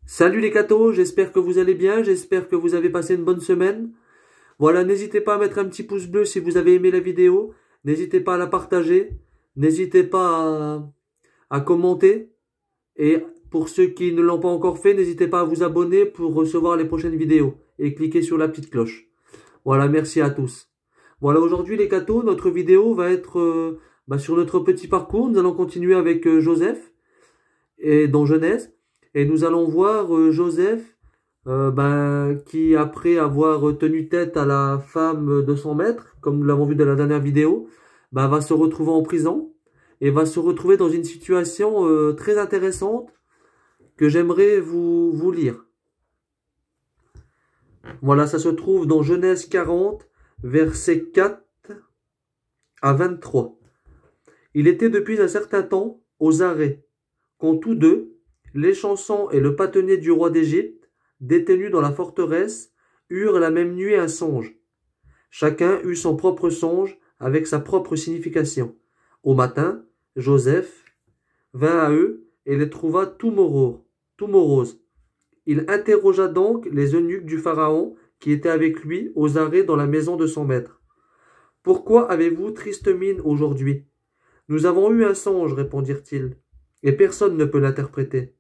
Salut les cathos, j'espère que vous allez bien, j'espère que vous avez passé une bonne semaine. Voilà, n'hésitez pas à mettre un petit pouce bleu si vous avez aimé la vidéo, n'hésitez pas à la partager, n'hésitez pas à commenter. Et pour ceux qui ne l'ont pas encore fait, n'hésitez pas à vous abonner pour recevoir les prochaines vidéos et cliquez sur la petite cloche. Voilà, merci à tous. Voilà, aujourd'hui les cathos, notre vidéo va être sur notre petit parcours. Nous allons continuer avec Joseph et dans Genèse. Et nous allons voir Joseph qui, après avoir tenu tête à la femme de son maître, comme nous l'avons vu dans la dernière vidéo, va se retrouver en prison et va se retrouver dans une situation très intéressante que j'aimerais vous lire. Voilà, ça se trouve dans Genèse 40, versets 4 à 23. Il était depuis un certain temps aux arrêts, quand tous deux, l'échanson et le bâtonnier du roi d'Égypte, détenus dans la forteresse, eurent la même nuit un songe. Chacun eut son propre songe avec sa propre signification. Au matin, Joseph vint à eux et les trouva tout moroses. Il interrogea donc les eunuques du Pharaon qui étaient avec lui aux arrêts dans la maison de son maître. « Pourquoi avez-vous triste mine aujourd'hui ?»« Nous avons eu un songe, répondirent-ils, et personne ne peut l'interpréter. »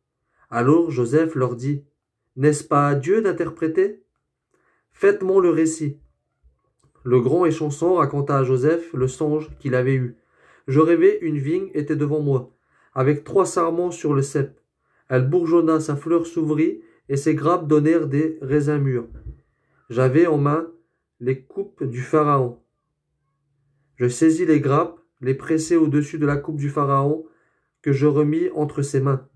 Alors Joseph leur dit, « N'est-ce pas à Dieu d'interpréter? Faites-moi le récit. » Le grand échanson raconta à Joseph le songe qu'il avait eu. « Je rêvais, une vigne était devant moi, avec 3 sarments sur le cep. Elle bourgeonna, sa fleur s'ouvrit, et ses grappes donnèrent des raisins mûrs. J'avais en main les coupes du Pharaon. Je saisis les grappes, les pressai au-dessus de la coupe du Pharaon, que je remis entre ses mains.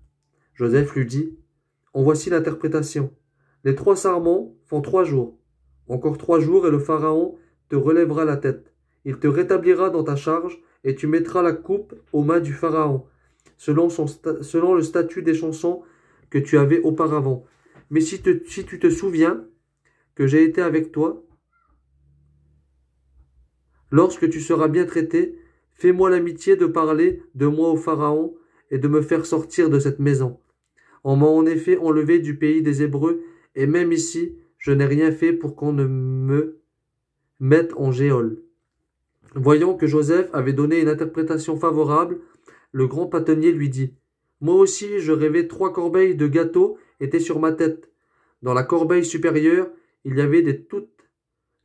Joseph lui dit, « En voici l'interprétation. Les 3 sarments font 3 jours. Encore 3 jours et le Pharaon te relèvera la tête. Il te rétablira dans ta charge et tu mettras la coupe aux mains du Pharaon, selon le statut des chansons que tu avais auparavant. Mais si tu te souviens que j'ai été avec toi, lorsque tu seras bien traité, fais-moi l'amitié de parler de moi au Pharaon et de me faire sortir de cette maison. On m'a en effet enlevé du pays des Hébreux, et même ici, je n'ai rien fait pour qu'on ne me mette en geôle. » Voyant que Joseph avait donné une interprétation favorable, le grand bâtonnier lui dit, « Moi aussi, je rêvais 3 corbeilles de gâteaux étaient sur ma tête. Dans la corbeille supérieure, il y avait toutes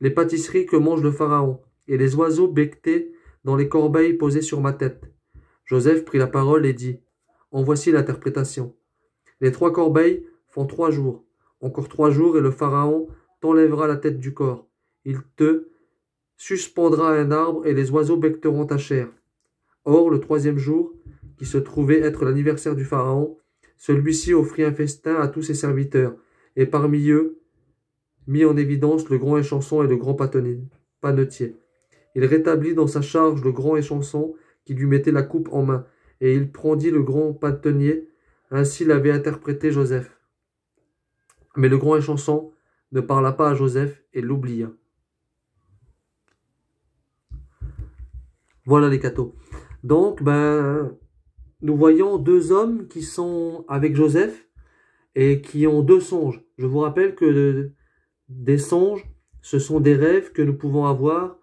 les pâtisseries que mange le Pharaon, et les oiseaux becquetaient dans les corbeilles posées sur ma tête. » Joseph prit la parole et dit, « En voici l'interprétation. Les 3 corbeilles font 3 jours. Encore 3 jours et le Pharaon t'enlèvera la tête du corps. Il te suspendra à un arbre et les oiseaux becqueteront ta chair. Or, le 3e jour, qui se trouvait être l'anniversaire du Pharaon, celui-ci offrit un festin à tous ses serviteurs, et parmi eux, mit en évidence le grand échanson et le grand panetier. Il rétablit dans sa charge le grand échanson qui lui mettait la coupe en main, et il prendit le grand bâtonnier. Ainsi l'avait interprété Joseph. Mais le grand échanson ne parla pas à Joseph et l'oublia. Voilà les cathos. Donc, nous voyons 2 hommes qui sont avec Joseph et qui ont 2 songes. Je vous rappelle que des songes, ce sont des rêves que nous pouvons avoir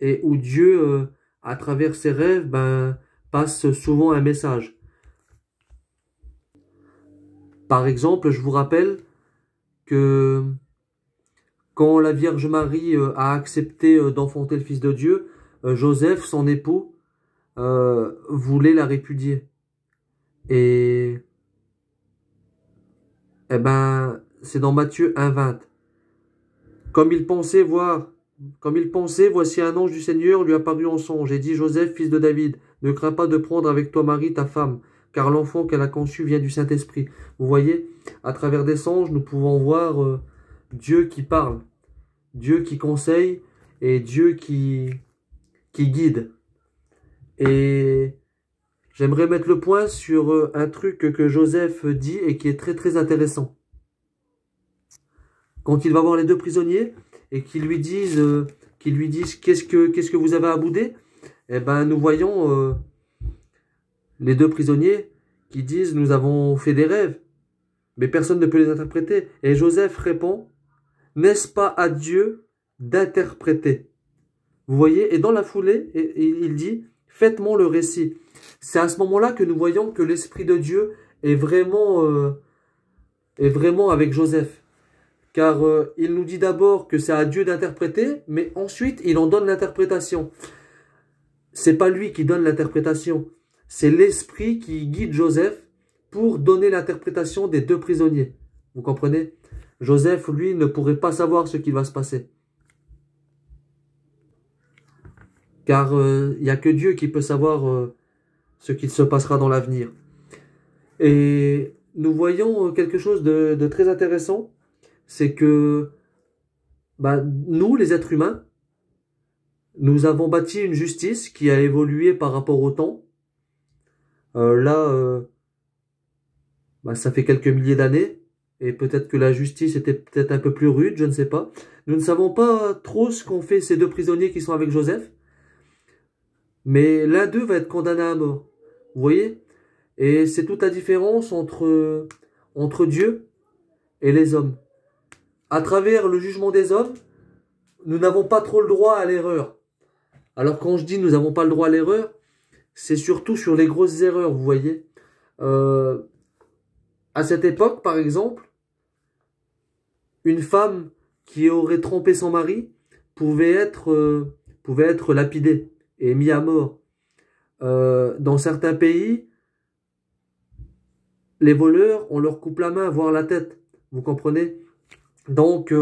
et où Dieu, à travers ces rêves, passe souvent un message. Par exemple, je vous rappelle que quand la Vierge Marie a accepté d'enfanter le Fils de Dieu, Joseph, son époux, voulait la répudier. Et c'est dans Matthieu 1,20. Comme il pensait, voici un ange du Seigneur lui apparut en songe et dit, « Joseph, fils de David, ne crains pas de prendre avec toi Marie, ta femme, car l'enfant qu'elle a conçu vient du Saint-Esprit. » Vous voyez, à travers des songes, nous pouvons voir Dieu qui parle, Dieu qui conseille et Dieu qui guide. Et j'aimerais mettre le point sur un truc que Joseph dit et qui est très très intéressant. Quand il va voir les 2 prisonniers et qu'ils lui disent qu'est-ce que vous avez à bouder, nous voyons les 2 prisonniers qui disent, nous avons fait des rêves. mais personne ne peut les interpréter. Et Joseph répond, n'est-ce pas à Dieu d'interpréter? Vous voyez, et dans la foulée, il dit, faites-moi le récit. C'est à ce moment-là que nous voyons que l'Esprit de Dieu est vraiment avec Joseph. Car il nous dit d'abord que c'est à Dieu d'interpréter, mais ensuite il en donne l'interprétation. C'est pas lui qui donne l'interprétation, c'est l'Esprit qui guide Joseph pour donner l'interprétation des deux prisonniers. Vous comprenez? Joseph, lui, ne pourrait pas savoir ce qui va se passer. Car il n'y a que Dieu qui peut savoir ce qu'il se passera dans l'avenir. Et nous voyons quelque chose de très intéressant, c'est que nous, les êtres humains, nous avons bâti une justice qui a évolué par rapport au temps. Ça fait quelques milliers d'années, et peut-être que la justice était peut-être un peu plus rude, je ne sais pas. Nous ne savons pas trop ce qu'ont fait ces deux prisonniers qui sont avec Joseph, mais l'un d'eux va être condamné à mort. Vous voyez? Et c'est toute la différence entre Dieu et les hommes. À travers le jugement des hommes, nous n'avons pas trop le droit à l'erreur. Alors quand je dis nous n'avons pas le droit à l'erreur, c'est surtout sur les grosses erreurs, vous voyez. À cette époque, par exemple, une femme qui aurait trompé son mari pouvait être lapidée et mise à mort. Dans certains pays, les voleurs, on leur coupe la main, voire la tête. Vous comprenez? Donc,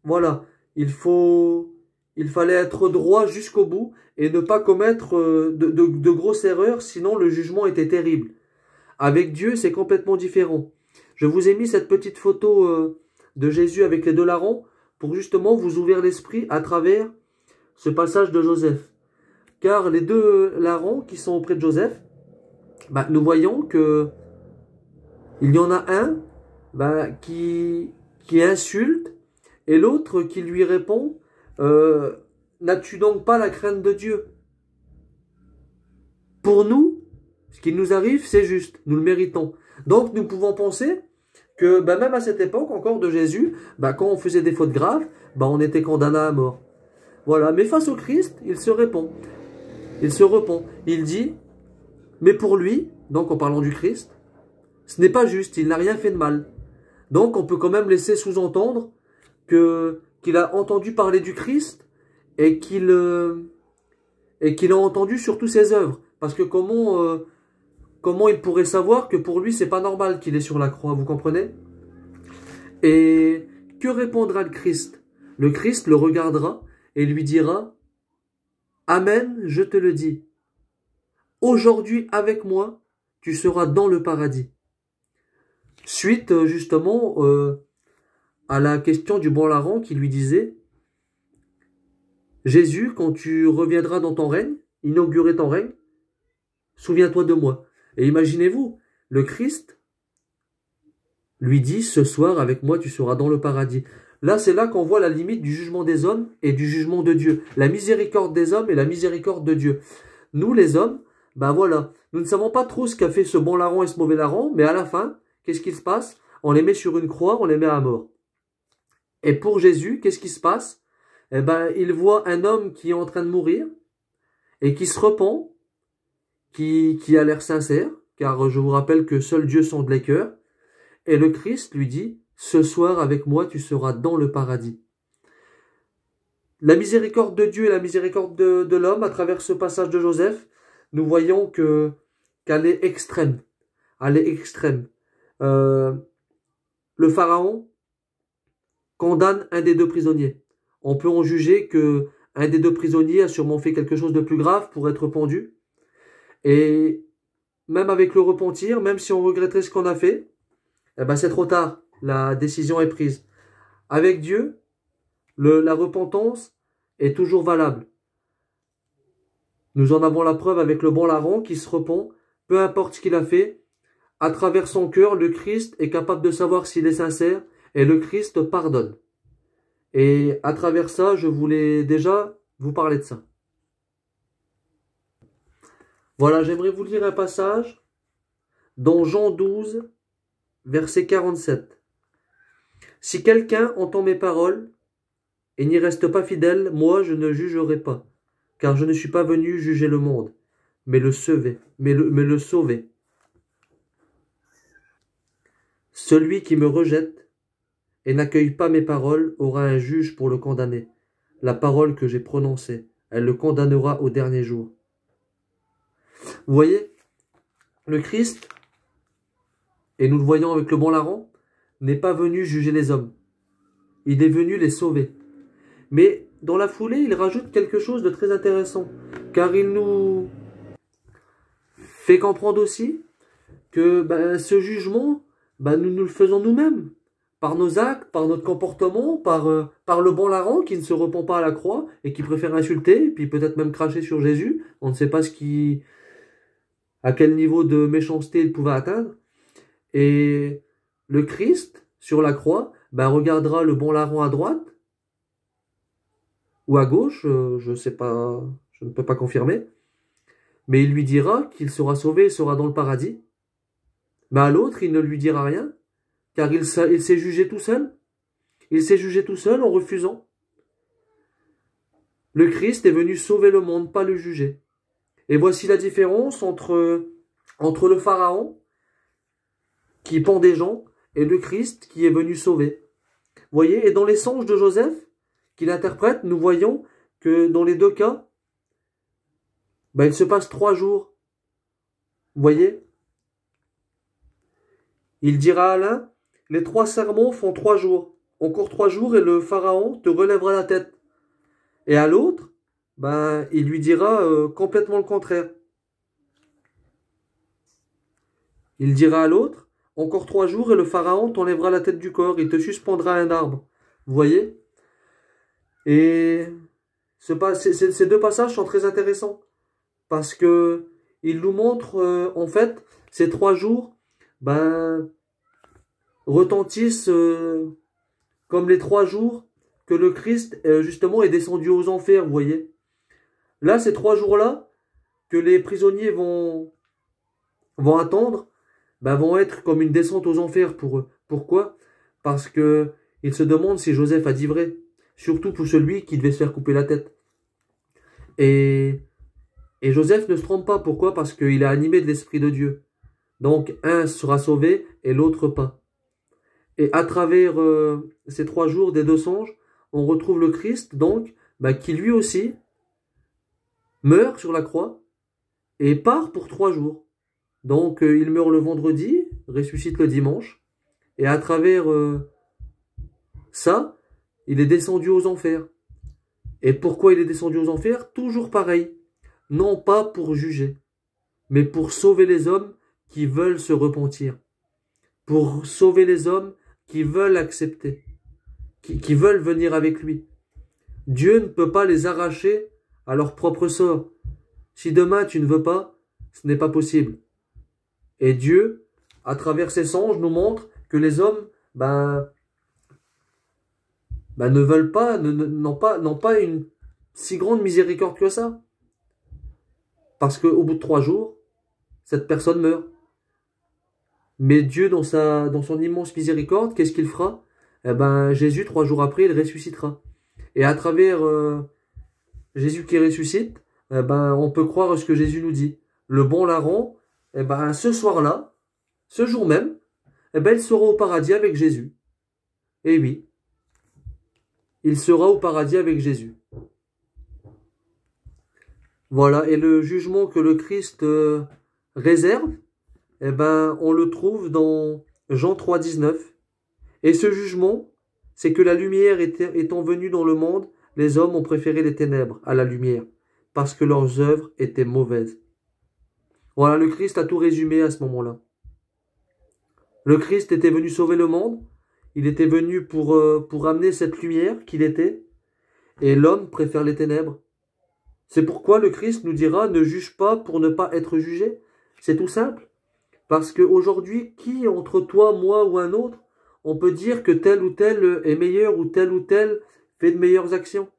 voilà, il fallait être droit jusqu'au bout et ne pas commettre de grosses erreurs, sinon le jugement était terrible. Avec Dieu, c'est complètement différent. Je vous ai mis cette petite photo de Jésus avec les deux larrons pour justement vous ouvrir l'esprit à travers ce passage de Joseph. Car les deux larrons qui sont auprès de Joseph, nous voyons que il y en a un qui insulte et l'autre qui lui répond n'as-tu donc pas la crainte de Dieu? Pour nous, ce qui nous arrive, c'est juste, nous le méritons. Donc nous pouvons penser que même à cette époque encore de Jésus, quand on faisait des fautes graves, on était condamné à mort. Voilà, mais face au Christ, il se répond. Il se repent. Il dit, mais pour lui, donc en parlant du Christ, ce n'est pas juste, il n'a rien fait de mal. Donc on peut quand même laisser sous-entendre qu'il a entendu parler du Christ et qu'il a entendu surtout ses œuvres. Parce que comment il pourrait savoir que pour lui c'est pas normal qu'il est sur la croix, vous comprenez? Et que répondra le Christ? Le Christ le regardera et lui dira, Amen, je te le dis. Aujourd'hui avec moi, tu seras dans le paradis. Suite justement à la question du bon larron qui lui disait, Jésus, quand tu reviendras dans ton règne, inaugurer ton règne, souviens-toi de moi. Et imaginez-vous, le Christ lui dit, ce soir avec moi tu seras dans le paradis. Là, c'est là qu'on voit la limite du jugement des hommes et du jugement de Dieu. La miséricorde des hommes et la miséricorde de Dieu. Nous, les hommes, voilà, nous ne savons pas trop ce qu'a fait ce bon larron et ce mauvais larron, mais à la fin, qu'est-ce qui se passe? On les met sur une croix, on les met à mort. Et pour Jésus, qu'est-ce qui se passe? Il voit un homme qui est en train de mourir et qui se repent, qui a l'air sincère, car je vous rappelle que seul Dieu sonde les cœurs. Et le Christ lui dit, ce soir avec moi tu seras dans le paradis. La miséricorde de Dieu et la miséricorde de l'homme, à travers ce passage de Joseph, nous voyons qu'elle est extrême. Elle est extrême. Le pharaon condamne un des deux prisonniers. On peut en juger que un des deux prisonniers a sûrement fait quelque chose de plus grave pour être pendu. Et même avec le repentir, même si on regretterait ce qu'on a fait, c'est trop tard. La décision est prise. Avec Dieu, la repentance est toujours valable. Nous en avons la preuve avec le bon larron qui se repent, peu importe ce qu'il a fait. À travers son cœur, le Christ est capable de savoir s'il est sincère et le Christ pardonne. Et à travers ça, je voulais déjà vous parler de ça. Voilà, j'aimerais vous lire un passage dans Jean 12, verset 47. Si quelqu'un entend mes paroles et n'y reste pas fidèle, moi je ne jugerai pas, car je ne suis pas venu juger le monde, mais le sauver, mais le sauver. Celui qui me rejette et n'accueille pas mes paroles aura un juge pour le condamner. La parole que j'ai prononcée, elle le condamnera au dernier jour. Vous voyez, le Christ, et nous le voyons avec le bon larron, n'est pas venu juger les hommes. Il est venu les sauver. Mais dans la foulée, il rajoute quelque chose de très intéressant, car il nous fait comprendre aussi que ce jugement, nous le faisons nous-mêmes, par nos actes, par notre comportement, par le bon larron qui ne se repent pas à la croix et qui préfère insulter, puis peut-être même cracher sur Jésus. On ne sait pas à quel niveau de méchanceté il pouvait atteindre. Et le Christ, sur la croix, regardera le bon larron à droite ou à gauche, je ne sais pas, je ne peux pas confirmer, mais il lui dira qu'il sera sauvé et sera dans le paradis. Mais à l'autre, il ne lui dira rien, car il s'est jugé tout seul. Il s'est jugé tout seul en refusant. Le Christ est venu sauver le monde, pas le juger. Et voici la différence entre le Pharaon, qui pend des gens, et le Christ qui est venu sauver. Vous voyez, et dans les songes de Joseph, qu'il interprète, nous voyons que dans les deux cas, il se passe 3 jours. Vous voyez? Il dira à l'un, les 3 sermons font 3 jours. Encore 3 jours et le Pharaon te relèvera la tête. Et à l'autre, il lui dira complètement le contraire. Il dira à l'autre, encore 3 jours et le Pharaon t'enlèvera la tête du corps, il te suspendra à un arbre. Vous voyez? Et ces 2 passages sont très intéressants. Parce que il nous montre, en fait, ces 3 jours, retentissent comme les 3 jours que le Christ, justement, est descendu aux enfers, vous voyez. Là, ces 3 jours-là, que les prisonniers vont attendre, vont être comme une descente aux enfers pour eux. Pourquoi? Parce que ils se demandent si Joseph a dit vrai. Surtout pour celui qui devait se faire couper la tête. Et Joseph ne se trompe pas. Pourquoi? Parce qu'il est animé de l'Esprit de Dieu. Donc, un sera sauvé et l'autre pas. Et à travers ces 3 jours des 2 songes, on retrouve le Christ, donc, qui lui aussi meurt sur la croix et part pour 3 jours. Donc, il meurt le vendredi, ressuscite le dimanche, et à travers ça, il est descendu aux enfers. Et pourquoi il est descendu aux enfers? Toujours pareil. Non pas pour juger, mais pour sauver les hommes qui veulent se repentir. Pour sauver les hommes qui veulent accepter, qui veulent venir avec lui. Dieu ne peut pas les arracher à leur propre sort. Si demain tu ne veux pas, ce n'est pas possible. Et Dieu, à travers ses songes, nous montre que les hommes, ne veulent pas, n'ont pas une si grande miséricorde que ça. Parce qu'au bout de 3 jours, cette personne meurt. Mais Dieu, dans son immense miséricorde, qu'est-ce qu'il fera? Jésus, 3 jours après, il ressuscitera. Et à travers Jésus qui ressuscite, on peut croire ce que Jésus nous dit. Le bon larron, ce soir-là, ce jour même, il sera au paradis avec Jésus. Et oui, il sera au paradis avec Jésus. Voilà, et le jugement que le Christ réserve, on le trouve dans Jean 3, 19. Et ce jugement, c'est que la lumière étant venue dans le monde, les hommes ont préféré les ténèbres à la lumière, parce que leurs œuvres étaient mauvaises. Voilà, le Christ a tout résumé à ce moment-là. Le Christ était venu sauver le monde, il était venu pour amener cette lumière qu'il était, et l'homme préfère les ténèbres. C'est pourquoi le Christ nous dira, ne juge pas pour ne pas être jugé. C'est tout simple. Parce qu'aujourd'hui, qui entre toi, moi ou un autre, on peut dire que tel ou tel est meilleur ou tel fait de meilleures actions?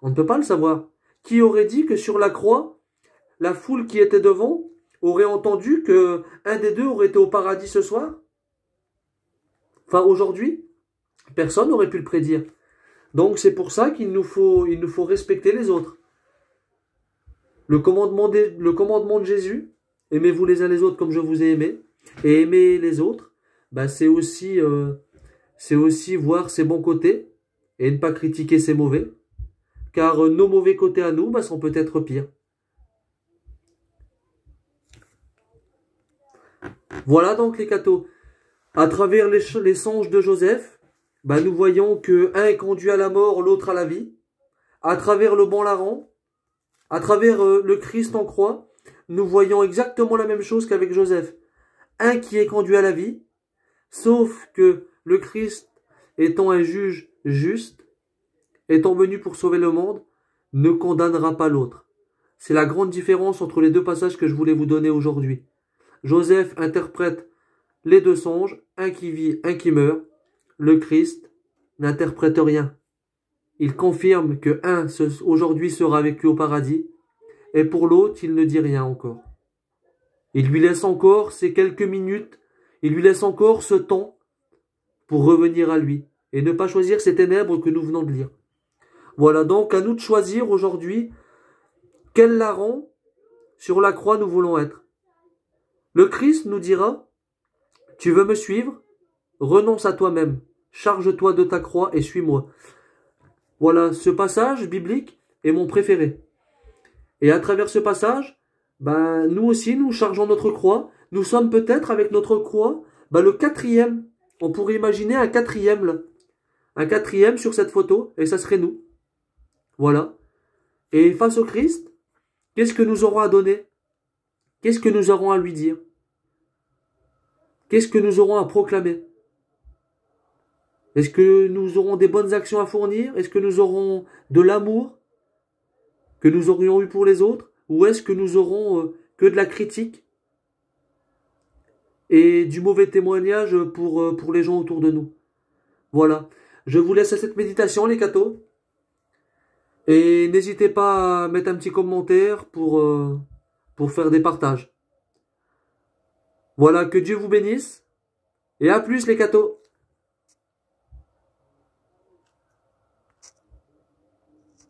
On ne peut pas le savoir. Qui aurait dit que sur la croix, la foule qui était devant aurait entendu que un des deux aurait été au paradis ce soir? Enfin, aujourd'hui, personne n'aurait pu le prédire. Donc, c'est pour ça il nous faut respecter les autres. Le commandement de Jésus, aimez-vous les uns les autres comme je vous ai aimé, et aimer les autres, bah, c'est aussi voir ses bons côtés et ne pas critiquer ses mauvais, car nos mauvais côtés à nous bah, sont peut-être pires. Voilà donc les cathos. À travers les songes de Joseph, bah, nous voyons que un est conduit à la mort, l'autre à la vie. À travers le bon larron, à travers le Christ en croix, nous voyons exactement la même chose qu'avec Joseph. Un qui est conduit à la vie, sauf que le Christ, étant un juge juste, étant venu pour sauver le monde, ne condamnera pas l'autre. C'est la grande différence entre les deux passages que je voulais vous donner aujourd'hui. Joseph interprète les deux songes, un qui vit, un qui meurt. Le Christ n'interprète rien. Il confirme que un aujourd'hui sera avec lui au paradis, et pour l'autre, il ne dit rien encore. Il lui laisse encore ces quelques minutes, il lui laisse encore ce temps pour revenir à lui, et ne pas choisir ces ténèbres que nous venons de lire. Voilà donc à nous de choisir aujourd'hui quel larron sur la croix nous voulons être. Le Christ nous dira, tu veux me suivre? Renonce à toi-même, charge-toi de ta croix et suis-moi. Voilà, ce passage biblique est mon préféré. Et à travers ce passage, ben, nous aussi, nous chargeons notre croix. Nous sommes peut-être avec notre croix, ben, le quatrième. On pourrait imaginer un quatrième là. Un quatrième sur cette photo, et ça serait nous. Voilà. Et face au Christ, qu'est-ce que nous aurons à donner? Qu'est-ce que nous aurons à lui dire? Qu'est-ce que nous aurons à proclamer? Est-ce que nous aurons des bonnes actions à fournir? Est-ce que nous aurons de l'amour que nous aurions eu pour les autres? Ou est-ce que nous aurons que de la critique et du mauvais témoignage pour les gens autour de nous? Voilà. Je vous laisse à cette méditation, les cathos. Et n'hésitez pas à mettre un petit commentaire pour faire des partages. Voilà, que Dieu vous bénisse. Et à plus, les cathos.